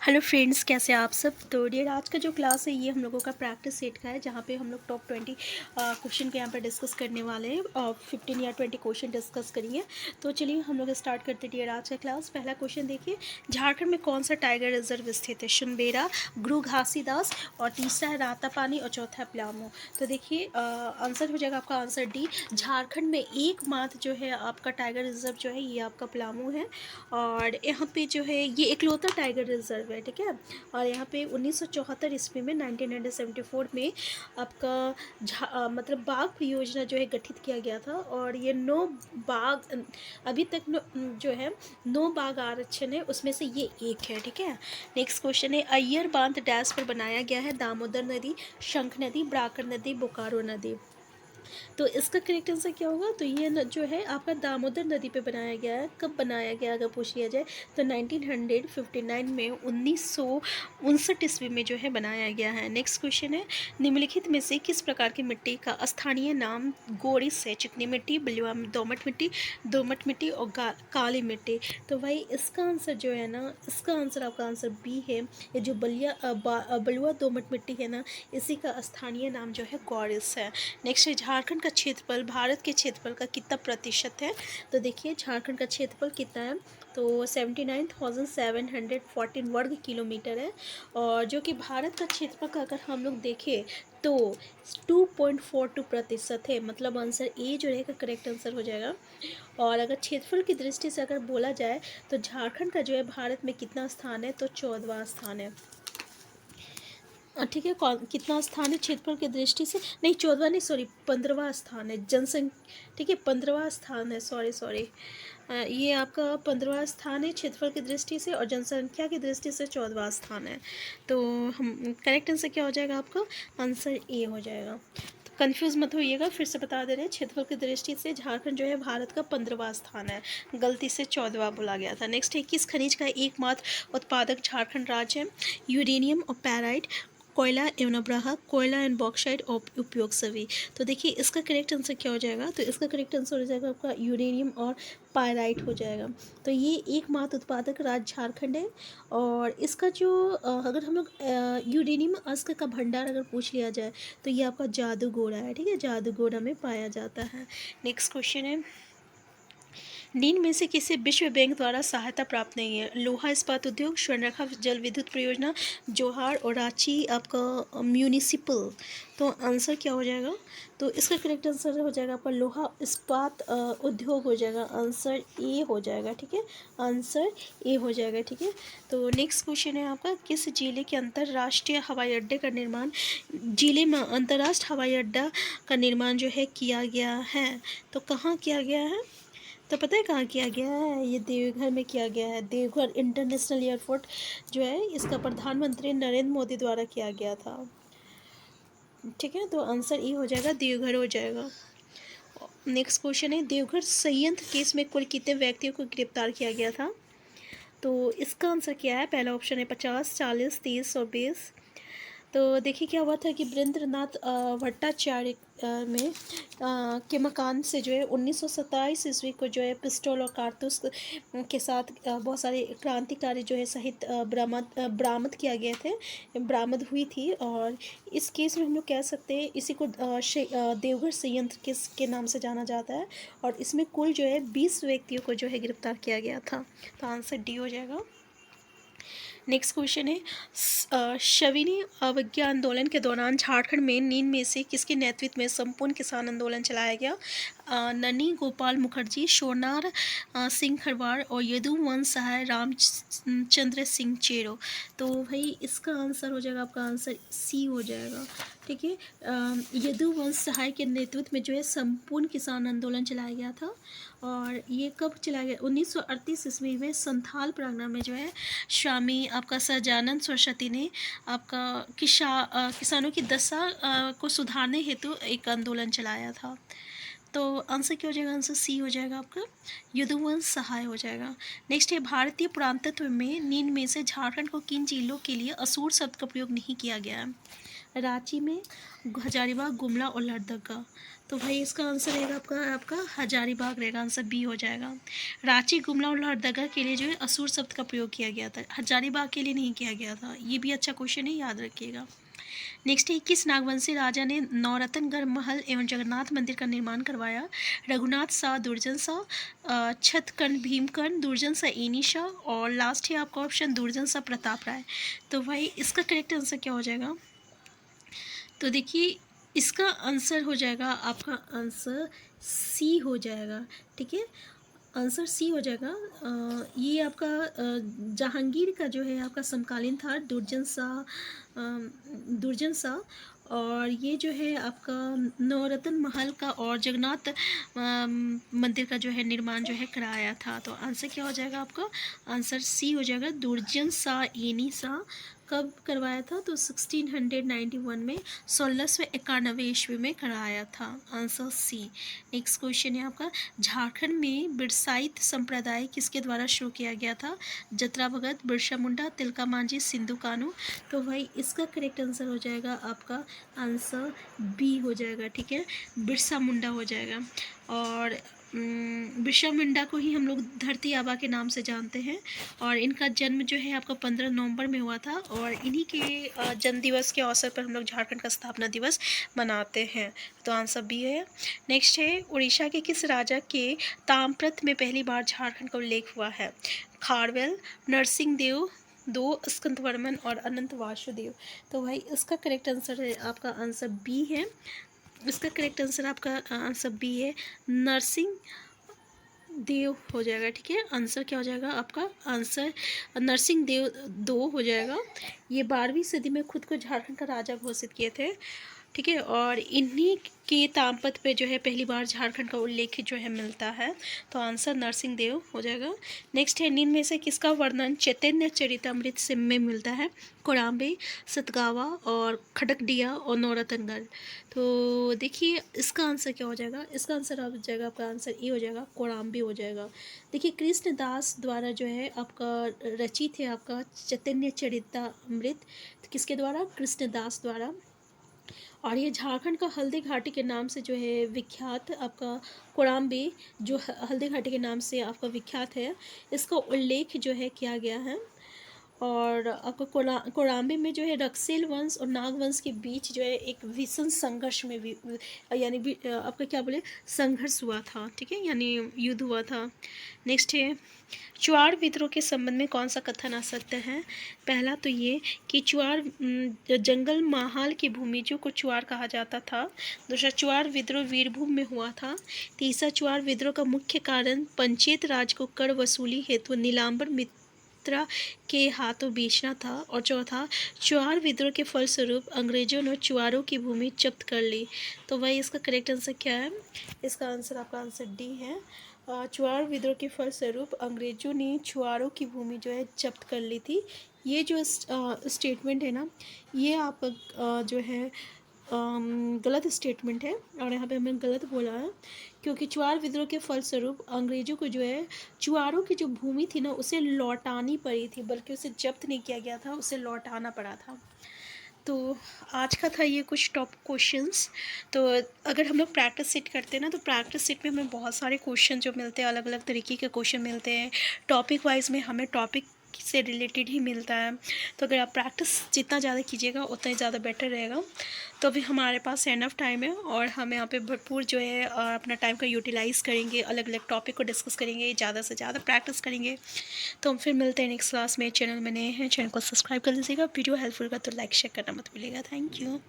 Hello friends, कैसे हैं आप सब। तो डियर, आज का जो क्लास है ये हम लोगों का प्रैक्टिस सेट का है, जहाँ पे हम लोग टॉप 20 क्वेश्चन के यहाँ पर डिस्कस करने वाले हैं और 15 या 20 क्वेश्चन डिस्कस करेंगे। तो चलिए हम लोग स्टार्ट करते हैं डियर आज का क्लास। पहला क्वेश्चन देखिए, झारखंड में कौन सा टाइगर रिजर्व स्थित है। सुनबेरा, गुरु घासीदास, और तीसरा है रातापानी, और चौथा है पलामू। तो देखिए आंसर हो जाएगा आपका आंसर डी। झारखंड में एकमात्र जो है आपका टाइगर रिजर्व जो है ये आपका पलामू है, और यहाँ पे जो है ये इकलौता टाइगर रिजर्व है, ठीक है। और यहाँ पे 1974 ईस्वी में 1974 में आपका मतलब बाघ परियोजना जो है गठित किया गया था, और ये 9 बाघ अभी तक जो है 9 बाघ आरक्षण है, उसमें से ये एक है, ठीक है। नेक्स्ट क्वेश्चन है, अय्यर बांध डैश पर बनाया गया है। दामोदर नदी, शंख नदी, ब्राकर नदी, बोकारो नदी। तो इसका करेक्ट आंसर क्या होगा। तो ये जो है आपका दामोदर नदी पे बनाया गया है। कब बनाया गया अगर पूछ लिया जाए तो 1959 में 1959 ईस्वी में जो है बनाया गया है। नेक्स्ट क्वेश्चन है, निम्नलिखित में से किस प्रकार की मिट्टी का स्थानीय नाम गोरिस है। चिकनी मिट्टी, बलुआ दोमट मिट्टी और काली मिट्टी। तो भाई इसका आंसर जो है ना, इसका आंसर आपका आंसर बी है। ये जो बलुआ दोमट मिट्टी है ना, इसी का स्थानीय नाम जो है गौरिस है। नेक्स्ट है, झारखंड का क्षेत्रफल भारत के क्षेत्रफल का कितना प्रतिशत है। तो देखिए झारखंड का क्षेत्रफल कितना है, तो 79,714 वर्ग किलोमीटर है, और जो कि भारत का क्षेत्रफल का अगर हम लोग देखें तो 2.42% है। मतलब आंसर ए जो रहेगा करेक्ट आंसर हो जाएगा। और अगर क्षेत्रफल की दृष्टि से अगर बोला जाए तो झारखंड का जो है भारत में कितना स्थान है, तो 14वां स्थान है, ठीक है। कितना स्थान है क्षेत्रफल की दृष्टि से, नहीं 14वां नहीं, सॉरी 15वां स्थान है जनसंख्या, ठीक है 15वां स्थान है, सॉरी ये आपका 15वां स्थान है क्षेत्रफल की दृष्टि से, और जनसंख्या की दृष्टि से 14वां स्थान है। तो हम करेक्ट आंसर क्या हो जाएगा आपका, आंसर ए हो जाएगा। तो कन्फ्यूज़ मत होइएगा, फिर से बता दे रहे हैं, क्षेत्रफल की दृष्टि से झारखंड जो है भारत का 15वां स्थान है, गलती से 14वां बोला गया था। नेक्स्ट है, किस खनिज का एकमात्र उत्पादक झारखंड राज्य है। यूरेनियम और पैराइट, कोयला एवं अब्राहा, कोयला एंड बॉक्साइट और उपयोग सभी। तो देखिए इसका करेक्ट आंसर क्या हो जाएगा, तो इसका करेक्ट आंसर हो जाएगा आपका यूरेनियम और पायराइट हो जाएगा। तो ये एकमात्र उत्पादक राज्य झारखंड है, और इसका जो अगर हम लोग यूरेनियम अस्क का भंडार अगर पूछ लिया जाए तो ये आपका जादूगोड़ा है, ठीक है, जादूगोड़ा में पाया जाता है। नेक्स्ट क्वेश्चन है, निम्न में से किसी विश्व बैंक द्वारा सहायता प्राप्त नहीं है। लोहा इस्पात उद्योग, स्वर्णरेखा जल विद्युत परियोजना, जोहार और रांची आपका म्यूनिसिपल। तो आंसर क्या हो जाएगा, तो इसका करेक्ट आंसर हो जाएगा आपका लोहा इस्पात उद्योग हो जाएगा, आंसर ए हो जाएगा, ठीक है, आंसर ए हो जाएगा, ठीक है। तो नेक्स्ट क्वेश्चन है आपका, किस जिले के अंतर्राष्ट्रीय हवाई अड्डे का निर्माण, जिले में अंतर्राष्ट्रीय हवाई अड्डा का निर्माण जो है किया गया है। तो कहाँ किया गया है, तो पता है कहाँ किया गया है, ये देवघर में किया गया है। देवघर इंटरनेशनल एयरपोर्ट जो है इसका प्रधानमंत्री नरेंद्र मोदी द्वारा किया गया था, ठीक है। तो आंसर ई हो जाएगा, देवघर हो जाएगा। नेक्स्ट क्वेश्चन है, देवघर संयंत्र केस में कुल कितने व्यक्तियों को गिरफ्तार किया गया था। तो इसका आंसर क्या है, पहला ऑप्शन है 50, 40, 30 और 20। तो देखिए क्या हुआ था कि वृंद्रनाथ भट्टाचार्य के मकान से जो है 1927 ईस्वी को जो है पिस्टल और कारतूस के साथ बहुत सारे क्रांतिकारी जो है सहित बरामद किया गए थे, बरामद हुई थी। और इस केस में हम लोग कह सकते हैं इसी को देवघर संयंत्र केस के नाम से जाना जाता है, और इसमें कुल जो है 20 व्यक्तियों को जो है गिरफ्तार किया गया था। तो आंसर डी हो जाएगा। नेक्स्ट क्वेश्चन है, शविनी अवज्ञा आंदोलन के दौरान झारखंड में निम्न में से किसके नेतृत्व में संपूर्ण किसान आंदोलन चलाया गया। ननी गोपाल मुखर्जी, सोनार सिंह खरवार और यदुवंश सहाय रामचंद्र सिंह चेरो। तो भाई इसका आंसर हो जाएगा आपका आंसर सी हो जाएगा, ठीक है। यदुवंश सहाय के नेतृत्व में जो है संपूर्ण किसान आंदोलन चलाया गया था, और ये कब चलाया गया, 1938 ईस्वी में संथाल प्रांगण में जो है स्वामी आपका सहजानंद सरस्वती ने आपका किसानों की दशा को सुधारने हेतु एक आंदोलन चलाया था। तो आंसर क्या हो जाएगा, आंसर सी हो जाएगा आपका, यदुवंश सहाय हो जाएगा। नेक्स्ट है, भारतीय पुरातत्व में निम्न में से झारखंड को किन जिलों के लिए असुर शब्द का प्रयोग नहीं किया गया है। रांची में, हजारीबाग, गुमला और लोहरदगा। तो भाई इसका आंसर रहेगा आपका हजारीबाग रहेगा, आंसर बी हो जाएगा। रांची, गुमला और लोहरदगा के लिए जो है असुर शब्द का प्रयोग किया गया था, हजारीबाग के लिए नहीं किया गया था। ये भी अच्छा क्वेश्चन है, याद रखिएगा। नेक्स्ट है, किस नागवंशी राजा ने नौरत्नगढ़ महल एवं जगन्नाथ मंदिर का निर्माण करवाया? रघुनाथ शाह, दुर्जन शाह, छतकर्ण भीमकर्ण, दुर्जन शाह एनी शाह, और लास्ट है आपका ऑप्शन दुर्जन शाह प्रताप राय। तो भाई इसका करेक्ट आंसर क्या हो जाएगा? तो देखिए इसका आंसर हो जाएगा, आपका आंसर सी हो जाएगा। ठीक है, आंसर सी हो जाएगा। ये आपका जहांगीर का जो है आपका समकालीन था, दुर्जन शाह। और ये जो है आपका नवरत्न महल का और जगन्नाथ मंदिर का जो है निर्माण जो है कराया था। तो आंसर क्या हो जाएगा आपका? आंसर सी हो जाएगा, दुर्जन शाह एनी शाह। कब करवाया था? तो 1691 में, 1691 ईस्वी में कराया था। Answer C. नेक्स्ट क्वेश्चन है आपका, झारखंड में बिरसाइत संप्रदाय किसके द्वारा शुरू किया गया था? जतरा भगत, बिरसा मुंडा, तिलका मांझी, सिंधु कानू। तो भाई इसका करेक्ट आंसर हो जाएगा आपका आंसर बी हो जाएगा। ठीक है, बिरसा मुंडा हो जाएगा। और बिरसा मुंडा को ही हम लोग धरती आबा के नाम से जानते हैं। और इनका जन्म जो है आपका 15 नवंबर में हुआ था। और इन्हीं के जन्म दिवस के अवसर पर हम लोग झारखंड का स्थापना दिवस मनाते हैं। तो आंसर बी है। नेक्स्ट है, उड़ीसा के किस राजा के ताम्रपत्र में पहली बार झारखंड का उल्लेख हुआ है? खारवेल, नरसिंह देव, दो स्कंदवर्मन और अनंत वासुदेव। तो भाई इसका करेक्ट आंसर है आपका आंसर बी है। इसका करेक्ट आंसर आपका आंसर बी है, नरसिंह देव हो जाएगा। ठीक है, आंसर क्या हो जाएगा आपका? आंसर नरसिंह देव दो हो जाएगा। ये 12वीं सदी में खुद को झारखंड का राजा घोषित किए थे। ठीक है, और इन्हीं के तामपत्र पे जो है पहली बार झारखंड का उल्लेख जो है मिलता है। तो आंसर नरसिंह देव हो जाएगा। नेक्स्ट है, निम्न में से किसका वर्णन चैतन्य चरितमृत से में मिलता है? कोराम्बे, सतगावा और खडकडिया और नौरतनगढ़। तो देखिए इसका आंसर क्या हो जाएगा? इसका आंसर हो जाएगा आपका आंसर ए हो जाएगा, कोराम्बे हो जाएगा। देखिए कृष्णदास द्वारा जो है आपका रचित है आपका चैतन्य चरितमृत, किसके द्वारा? कृष्णदास द्वारा। और ये झारखंड का हल्दी घाटी के नाम से जो है विख्यात आपका कोराम्बे, जो हल्दी घाटी के नाम से आपका विख्यात है, इसका उल्लेख जो है किया गया है। और आपका कोराम्बे में जो है रक्सेल वंश और नाग वंश के बीच जो है एक भीषण संघर्ष में भी यानी आपका क्या बोले संघर्ष हुआ था। ठीक है, यानी युद्ध हुआ था। नेक्स्ट है, चुआड़ विद्रोह के संबंध में कौन सा कथन आ सकता है? पहला तो ये कि चुआड़ जंगल माहाल की भूमिजों को चुआड़ कहा जाता था। दूसरा, चुआड़ विद्रोह वीरभूम में हुआ था। तीसरा, चुआड़ विद्रोह का मुख्य कारण पंचेत राज को कर वसूली हेतु नीलांबर मित्रा के हाथों बेचना था। और चौथा, चुआड़ विद्रोह के फलस्वरूप अंग्रेजों ने चुआड़ों की भूमि जब्त कर ली। तो भाई इसका करेक्ट आंसर क्या है? इसका आंसर आपका आंसर डी है। चुआड़ विद्रोह के फलस्वरूप अंग्रेजों ने छुआड़ों की भूमि जो है जब्त कर ली थी। ये जो स्टेटमेंट है ना, ये आप जो है गलत स्टेटमेंट है। और यहाँ पे हमने गलत बोला है, क्योंकि चुआड़ विद्रोह के फलस्वरूप अंग्रेजों को जो है चुआड़ों की जो भूमि थी ना उसे लौटानी पड़ी थी, बल्कि उसे जब्त नहीं किया गया था, उसे लौटाना पड़ा था। तो आज का था ये कुछ टॉप क्वेश्चंस। तो अगर हम लोग प्रैक्टिस सेट करते हैं ना, तो प्रैक्टिस सेट में हमें बहुत सारे क्वेश्चन जो मिलते हैं, अलग अलग तरीके के क्वेश्चन मिलते हैं। टॉपिक वाइज में हमें टॉपिक से रिलेटेड ही मिलता है। तो अगर आप प्रैक्टिस जितना ज़्यादा कीजिएगा उतना ही ज़्यादा बेटर रहेगा। तो अभी हमारे पास एनफ टाइम है और हम यहाँ पे भरपूर जो है अपना टाइम का यूटिलाइज़ करेंगे, अलग अलग टॉपिक को डिस्कस करेंगे, ज़्यादा से ज़्यादा प्रैक्टिस करेंगे। तो हम फिर मिलते हैं नेक्स्ट क्लास में। चैनल में नए हैं, चैनल को सब्सक्राइब कर लीजिएगा। वीडियो हेल्पफुल का तो लाइक शेयर करना मत भूलिएगा। Thank you.